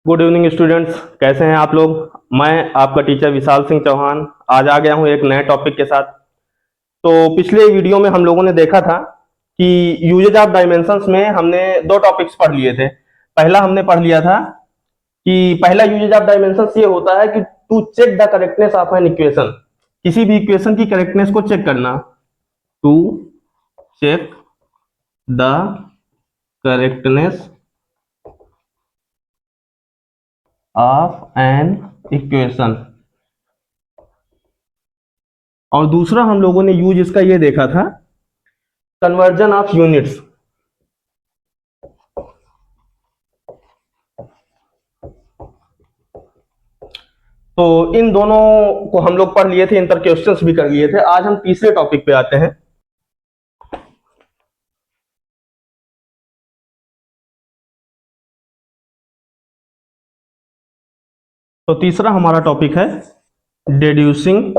Good evening students, कैसे हैं आप लोग। मैं आपका टीचर विशाल सिंह चौहान आज आ गया हूं एक नए टॉपिक के साथ। तो पिछले वीडियो में हम लोगों ने देखा था कि यूजेज ऑफ डायमेंशंस में हमने दो टॉपिक्स पढ़ लिए थे। पहला हमने पढ़ लिया था कि पहला यूजेज ऑफ डायमेंशंस ये होता है कि to check the correctness of an equation, किसी भी इक्वेशन की करेक्टनेस को चेक करना। To check the correctness of an equation. और दूसरा हम लोगों ने यूज इसका ये देखा था, कन्वर्जन ऑफ यूनिट्स। तो इन दोनों को हम लोग पढ़ लिए थे, इन पर क्वेश्चंस भी कर लिए थे। आज हम तीसरे टॉपिक पे आते हैं। तो तीसरा हमारा टॉपिक है deducing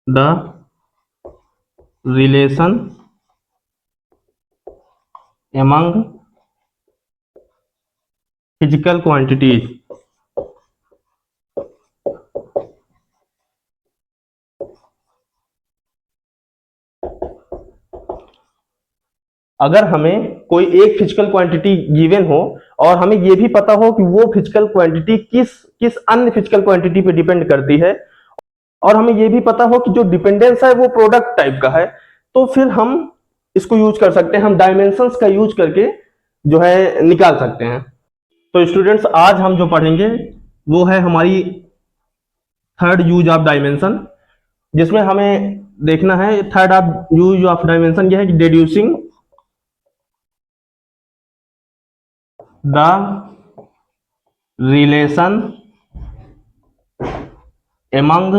the relation among physical quantities. अगर हमें कोई एक फिजिकल क्वांटिटी गिवन हो और हमें यह भी पता हो कि वो फिजिकल क्वांटिटी किस किस अन्य फिजिकल क्वांटिटी पे डिपेंड करती है, और हमें यह भी पता हो कि जो डिपेंडेंस है वो प्रोडक्ट टाइप का है, तो फिर हम इसको यूज कर सकते हैं। हम डायमेंशंस का यूज करके जो है निकाल सकते हैं। तो स्टूडेंट्स, आज हम जो पढ़ेंगे वो है हमारी थर्ड यूज ऑफ डायमेंशन, जिसमें हमें देखना है third of use of dimension यह है कि deducing the relation among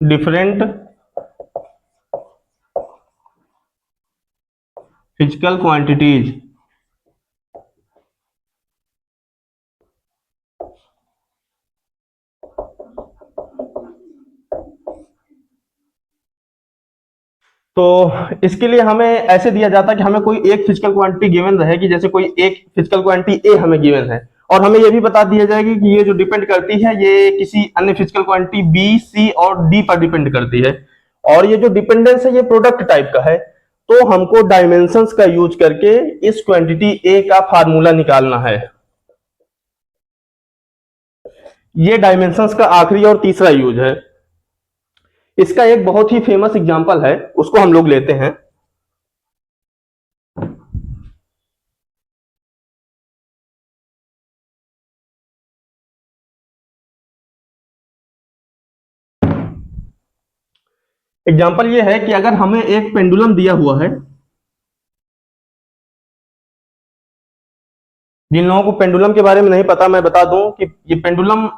different physical quantities। तो इसके लिए हमें ऐसे दिया जाता है कि हमें कोई एक फिजिकल क्वांटिटी गिवन रहेगी, जैसे कोई एक फिजिकल क्वांटिटी ए हमें गिवन है, और हमें यह भी बता दिया जाएगी कि ये जो डिपेंड करती है ये किसी अन्य फिजिकल क्वांटिटी बी, सी और डी पर डिपेंड करती है, और ये जो डिपेंडेंस है ये प्रोडक्ट टाइप का है। तो हमको डायमेंशंस का यूज करके इस क्वांटिटी ए का फार्मूला निकालना है। ये डायमेंशंस का आखिरी और तीसरा यूज है। इसका एक बहुत ही फेमस एग्जांपल है, उसको हम लोग लेते हैं। एग्जांपल ये है कि अगर हमें एक पेंडुलम दिया हुआ है, जिन लोगों को पेंडुलम के बारे में नहीं पता मैं बता दूं कि ये पेंडुलम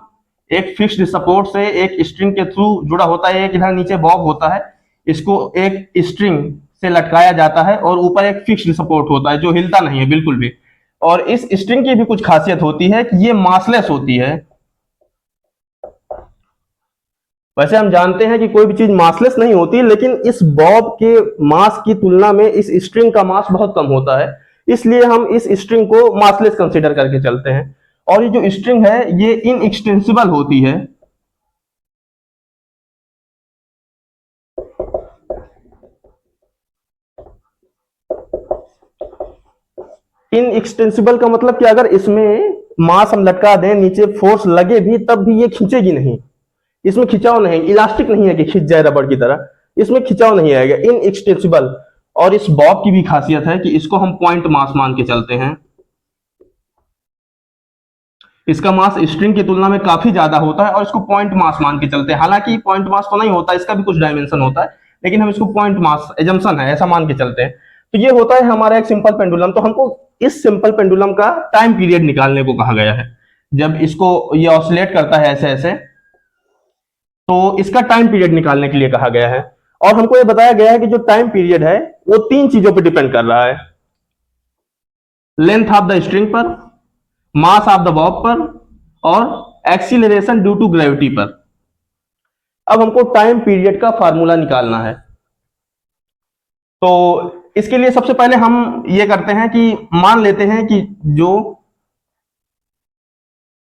एक फिक्स्ड सपोर्ट से एक स्ट्रिंग के थ्रू जुड़ा होता है। एक इधर नीचे बॉब होता है, इसको एक स्ट्रिंग से लटकाया जाता है और ऊपर एक फिक्स्ड सपोर्ट होता है जो हिलता नहीं है बिल्कुल भी। और इस स्ट्रिंग की भी कुछ खासियत होती है कि ये मासलेस होती है। वैसे हम जानते हैं कि कोई भी चीज मासलेस नहीं होती, लेकिन इस बॉब के मास की तुलना में इस स्ट्रिंग का मास बहुत कम होता है, इसलिए हम इस स्ट्रिंग को मासलेस कंसीडर करके चलते हैं। और ये जो स्ट्रिंग है ये इनएक्सटेंसिबल होती है। इनएक्सटेंसिबल का मतलब कि अगर इसमें मास हम लटका दें, नीचे फोर्स लगे भी तब भी ये खींचेगी नहीं। इसमें खिंचाव नहीं, इलास्टिक नहीं है कि खिंच जाए रबड़ की तरह, इसमें खिंचाव नहीं आएगा, इनएक्सटेंसिबल। और इस बॉब की भी खासियत है कि इसको हम पॉइंट मास मान के चलते हैं। इसका मास स्ट्रिंग की तुलना में काफी ज्यादा होता है और इसको पॉइंट मास मान के चलते हैं। हालांकि पॉइंट मास तो नहीं होता, इसका भी कुछ डायमेंशन होता है, लेकिन हम इसको पॉइंट मास एजम्पशन है ऐसा मान के चलते हैं। तो ये होता है हमारा एक सिंपल पेंडुलम। तो हमको इस सिंपल पेंडुलम का टाइम पीरियड निकालने को कहा गया है। जब इसको ये ऑसिलेट करता है ऐसे ऐसे, तो इसका टाइम पीरियड निकालने के लिए कहा गया है। और हमको ये बताया गया है कि जो टाइम पीरियड है वो तीन चीजों पर डिपेंड कर रहा है: लेंथ ऑफ द स्ट्रिंग पर, मास ऑफ द बॉब पर, और एक्सीलरेशन ड्यू टू ग्रेविटी पर। अब हमको टाइम पीरियड का फार्मूला निकालना है। तो इसके लिए सबसे पहले हम ये करते हैं कि मान लेते हैं कि जो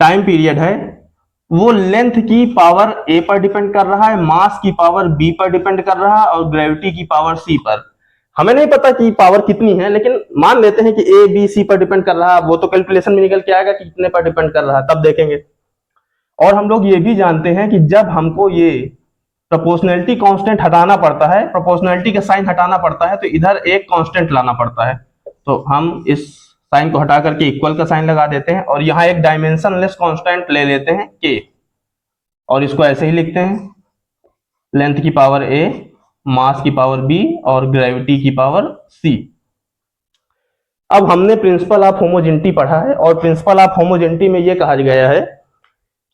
टाइम पीरियड है वो लेंथ की पावर ए पर डिपेंड कर रहा है, मास की पावर बी पर डिपेंड कर रहा है और ग्रेविटी की पावर सी पर। हमें नहीं पता कि पावर कितनी है, लेकिन मान लेते हैं कि ए बी सी पर डिपेंड कर रहा है। वो तो कैलकुलेशन में निकल के आएगा कि कितने पर डिपेंड कर रहा है, तब देखेंगे। और हम लोग ये भी जानते हैं कि जब हमको ये प्रोपोर्शनैलिटी कांस्टेंट हटाना पड़ता है, प्रोपोर्शनैलिटी का साइन हटाना पड़ता है, तो इधर एक कांस्टेंट लाना पड़ता है। तो हम इस साइन को हटा करके इक्वल का साइन लगा देते हैं और यहाँ एक डायमेंशनलेस कांस्टेंट ले लेते हैं के, और इसको ऐसे ही लिखते हैं, लेंथ की पावर ए, मास की पावर बी और ग्रेविटी की पावर सी। अब हमने प्रिंसिपल ऑफ होमोजेनिटी पढ़ा है और प्रिंसिपल ऑफ होमोजेनिटी में यह कहा गया है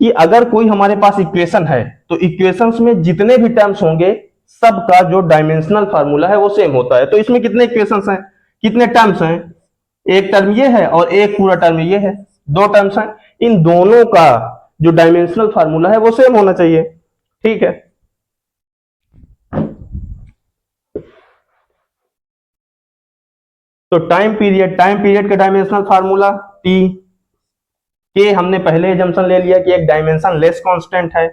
कि अगर कोई हमारे पास इक्वेशन है तो इक्वेशंस में जितने भी टर्म्स होंगे सबका जो डायमेंशनल फार्मूला है वो सेम होता है। तो इसमें कितने इक्वेशंस हैं, कितने टर्म्स हैं? एक टर्म ये है और एक पूरा टर्म ये है, दो टर्म्स हैं। इन दोनों का जो डायमेंशनल फार्मूला है वो सेम होना चाहिए। ठीक है, तो टाइम पीरियड का डायमेंशनल फार्मूला टी के, हमने पहले एजम्पशन ले लिया कि एक डायमेंशन लेस कांस्टेंट है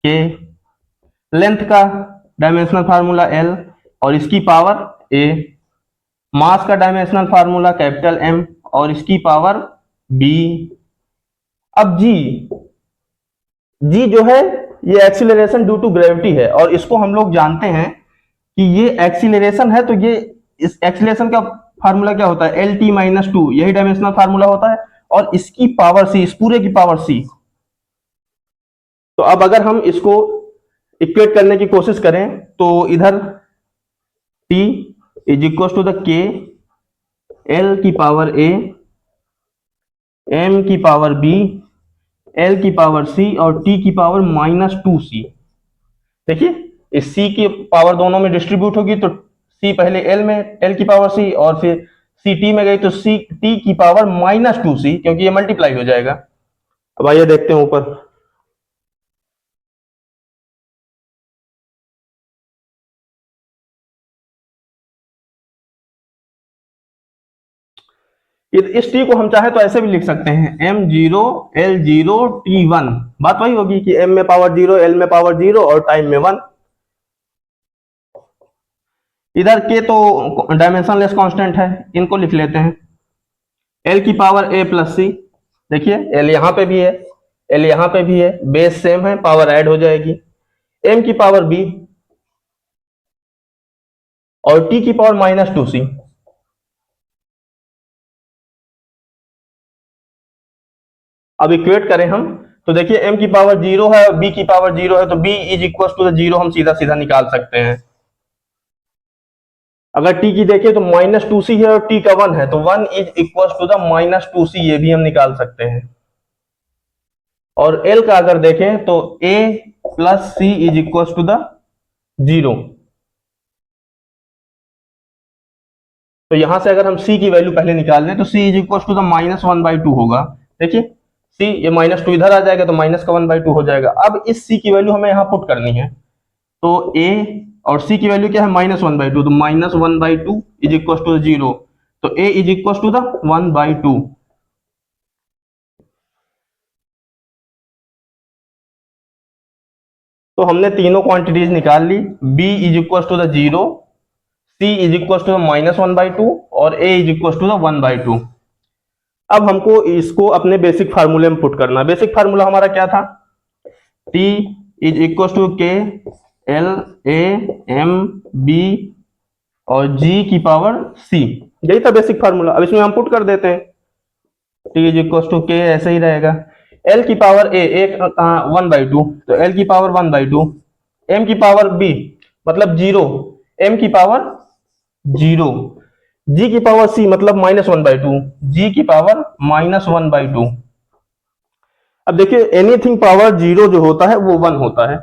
के। लेंथ का डायमेंशनल फार्मूला एल और इसकी पावर ए। मास का डायमेंशनल फार्मूला कैपिटल एम और इसकी पावर बी। अब जी, जी जो है ये एक्सीलरेशन ड्यू टू ग्रेविटी है और इसको हम लोग जानते हैं कि ये एक्सीलरेशन है। तो ये इस एक्सीलरेशन का फार्मूला क्या होता है? एल टी माइनस टू, यही डायमेंशनल फार्मूला होता है और इसकी पावर सी, इस पूरे की पावर सी। तो अब अगर हम इसको इक्वेट करने की कोशिश करें तो इधर t is equal to the के, एल की पावर ए, एम की पावर बी, एल की पावर सी और टी की पावर माइनस टू सी। देखिए इस सी की पावर दोनों में डिस्ट्रीब्यूट होगी तो सी पहले एल में, एल की पावर सी, और फिर सी टी में गई तो सी टी की पावर माइनस टू सी, क्योंकि ये मल्टीप्लाई हो जाएगा। अब आइए देखते हैं ऊपर। इस टी को हम चाहे तो ऐसे भी लिख सकते हैं, m zero l zero t one. बात वही होगी कि एम में पावर जीरो, एल में पावर जीरो और टाइम में वन। इधर के तो डायमेंशनलेस कांस्टेंट है, इनको लिख लेते हैं। एल की पावर ए प्लस सी, देखिए एल यहां पे भी है, एल यहां पे भी है, बेस सेम है, पावर ऐड हो जाएगी। एम की पावर बी और टी की पावर माइनस टू सी। अब इक्वेट करें हम तो देखिए m की पावर जीरो है और b की पावर जीरो है, तो b is equal to the zero हम सीधा सीधा निकाल सकते हैं। अगर t की देखें तो माइनस टू सी है और t का वन है, तो one is equal to the minus two C, ये भी हम निकाल सकते हैं। और l का अगर देखें तो a plus c is equal to the zero. तो यहां से अगर हम c की वैल्यू पहले निकाल लें तो c is equal to the minus one by two होगा। देखिए c, ये माइनस टू इधर आ जाएगा तो माइनस का वन बाई टू हो जाएगा। अब इस c की वैल्यू हमें यहां पुट करनी है, तो a और c की वैल्यू क्या है? माइनस वन बाई टू, तो minus one by two is equal to zero, तो a is equal to the one by two. तो हमने तीनों क्वांटिटीज निकाल ली, b is equal to the zero, c is equal to the minus one by two और a is equal to the one by two. अब हमको इसको अपने बेसिक फार्मूले में पुट करना है। बेसिक फार्मूला हमारा क्या था? t इज इक्वल टू के एल ए एम बी और g की पावर c, यही था बेसिक फार्मूला। अब इसमें हम पुट कर देते हैं, t इज इक्वल टू के, ऐसे ही रहेगा। l की पावर a, एक वन बाई टू, तो l की power one by to, m की पावर b मतलब जीरो, m की पावर जीरो, g की पावर c मतलब minus one by to, g की power minus one by two. अब देखिए एनीथिंग पावर जीरो जो होता है वो वन होता है,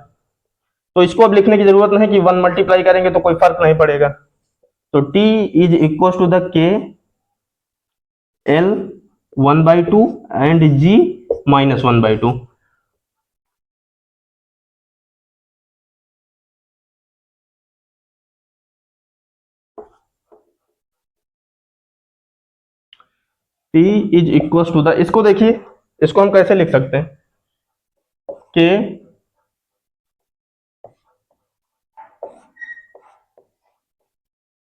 तो इसको अब लिखने की जरूरत नहीं कि वन मल्टीप्लाई करेंगे तो कोई फर्क नहीं पड़ेगा। तो t is equal to the के L one by two and g minus one by two. t is equal to the, इसको देखिए, इसको हम कैसे लिख सकते हैं कि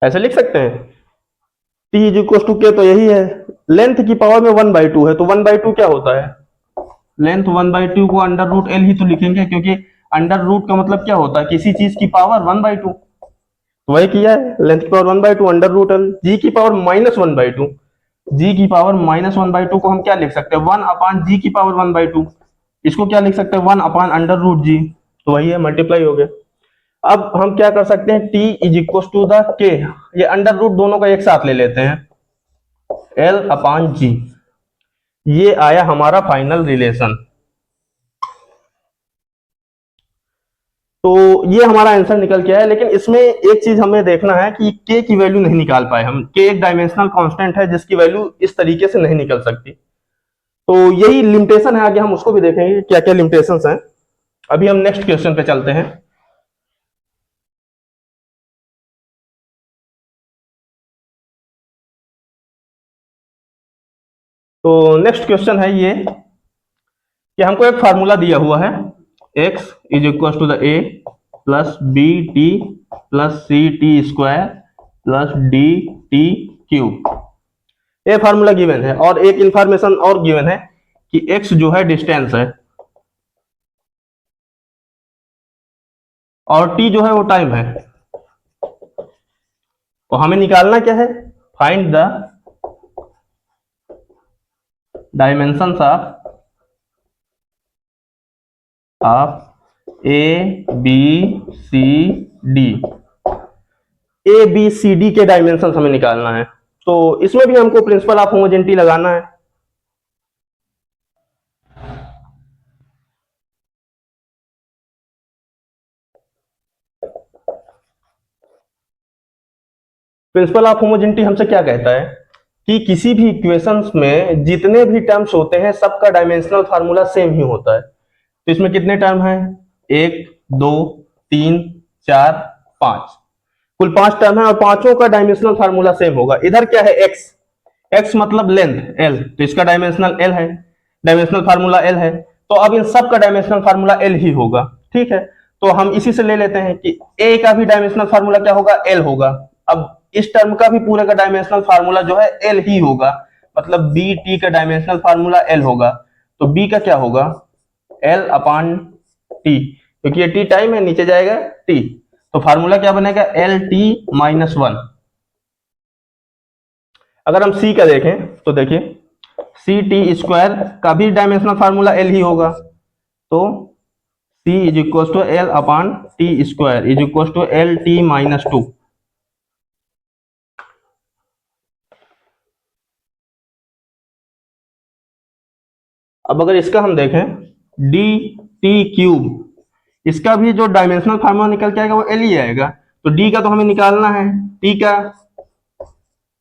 ऐसे लिख सकते हैं t इज इक्वल टू के, तो यही है, लेंथ की पावर में 1/2 है, तो 1/2 क्या होता है, लेंथ 1/2 को अंडर रूट एल ही तो लिखेंगे, क्योंकि अंडर रूट का मतलब क्या होता है, किसी चीज की पावर 1/2, तो वही किया है, लेंथ की पावर 1/2 अंडर रूट एल, जी की पावर -1/2, जी की पावर -1/2 को हम क्या लिख सकते हैं, 1/जी की पावर 1/2, इसको क्या लिख सकते हैं, 1/√जी, तो वही है, मल्टीप्लाई हो गया। अब हम क्या कर सकते हैं, t is equal to the k, ये अंडर रूट दोनों का एक साथ ले लेते हैं, L/G, ये आया हमारा फाइनल रिलेशन। तो ये हमारा आंसर निकल के आया, लेकिन इसमें एक चीज हमें देखना है कि k की वैल्यू नहीं निकाल पाए हम, k एक डायमेंशनल कांस्टेंट है जिसकी वैल्यू इस तरीके से नहीं निकल सकती, तो यही लिमिटेशन है, आगे हम उसको भी देखेंगे क्या क्या लिमिटेशंस हैं। अभी हम नेक्स्ट क्वेश्चन पे चलते हैं। तो नेक्स्ट क्वेश्चन है ये कि हमको एक फार्मूला दिया हुआ है, x is equal to the a plus b t plus c t square plus d t cube, ये फार्मूला गिवन है, और एक इंफॉर्मेशन और गिवन है कि x जो है डिस्टेंस है और t जो है वो टाइम है, तो हमें निकालना क्या है, find the dimensions of a b c d, a b c d के डायमेंशन हमें निकालना है, तो इसमें भी हमको प्रिंसिपल ऑफ होमोजेनिटी लगाना है। प्रिंसिपल ऑफ होमोजेनिटी हमसे क्या कहता है कि किसी भी इक्वेशंस में जितने भी टर्म्स होते हैं सबका डायमेंशनल फार्मूला सेम ही होता है, तो इसमें कितने टर्म हैं, 1 2 3 4 5, कुल 5 टर्म है और पांचों का डायमेंशनल फार्मूला सेम होगा। इधर क्या है, x मतलब लेंथ l, तो इसका डायमेंशनल l है, डायमेंशनल फार्मूला l है, तो अब इन सब का डायमेंशनल फार्मूला l ही होगा, ठीक है, तो हम इसी से ले लेते हैं कि a का भी डायमेंशनल फार्मूला क्या होगा, l होगा। अब इस टर्म का भी पूरे का डायमेंशनल फार्मूला जो है l ही होगा, मतलब बी टी का डायमेंशनल फार्मूला l होगा, तो b का क्या होगा, L/T, क्योंकि ये t टाइम है, नीचे जाएगा t, तो फार्मूला क्या बनेगा, LT-1। अगर हम c का देखें तो देखिए सी टी स्क्वायर का भी डायमेंशनल फार्मूला l ही होगा, तो c is equal to L/T square is equal to LT-2। अब अगर इसका हम देखें डी टी क्यूब, इसका भी जो डायमेंशनल फार्मूला निकल के आएगा वो एल ही आएगा, तो डी का तो हमें निकालना है, टी का,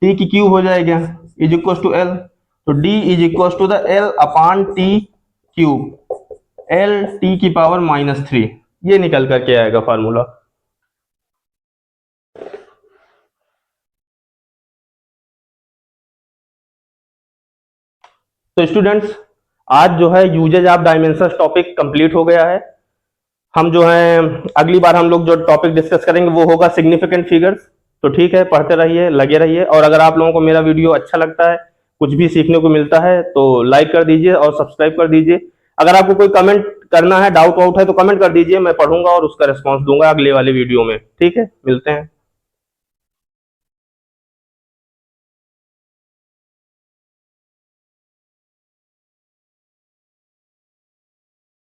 टी की क्यूब हो जाएगा इज इक्वल टू एल, तो d is equal to the L/T cube, l t की पावर -3, ये निकल करके आएगा फार्मूला। तो स्टूडेंट्स, आज जो है uses of dimensions topic complete हो गया है। हम जो है अगली बार हम लोग जो टॉपिक डिस्कस करेंगे वो होगा सिग्निफिकेंट फिगर्स, तो ठीक है, पढ़ते रहिए, लगे रहिए, और अगर आप लोगों को मेरा वीडियो अच्छा लगता है, कुछ भी सीखने को मिलता है, तो लाइक कर दीजिए और सब्सक्राइब कर दीजिए। अगर आपको कोई कमेंट करना है, डाउट वाउट है, तो कमेंट कर दीजिए, मैं पढ़ूंगा और उसका रिस्पॉन्स दूंगा अगले वाले वीडियो में, ठीक है, मिलते हैं।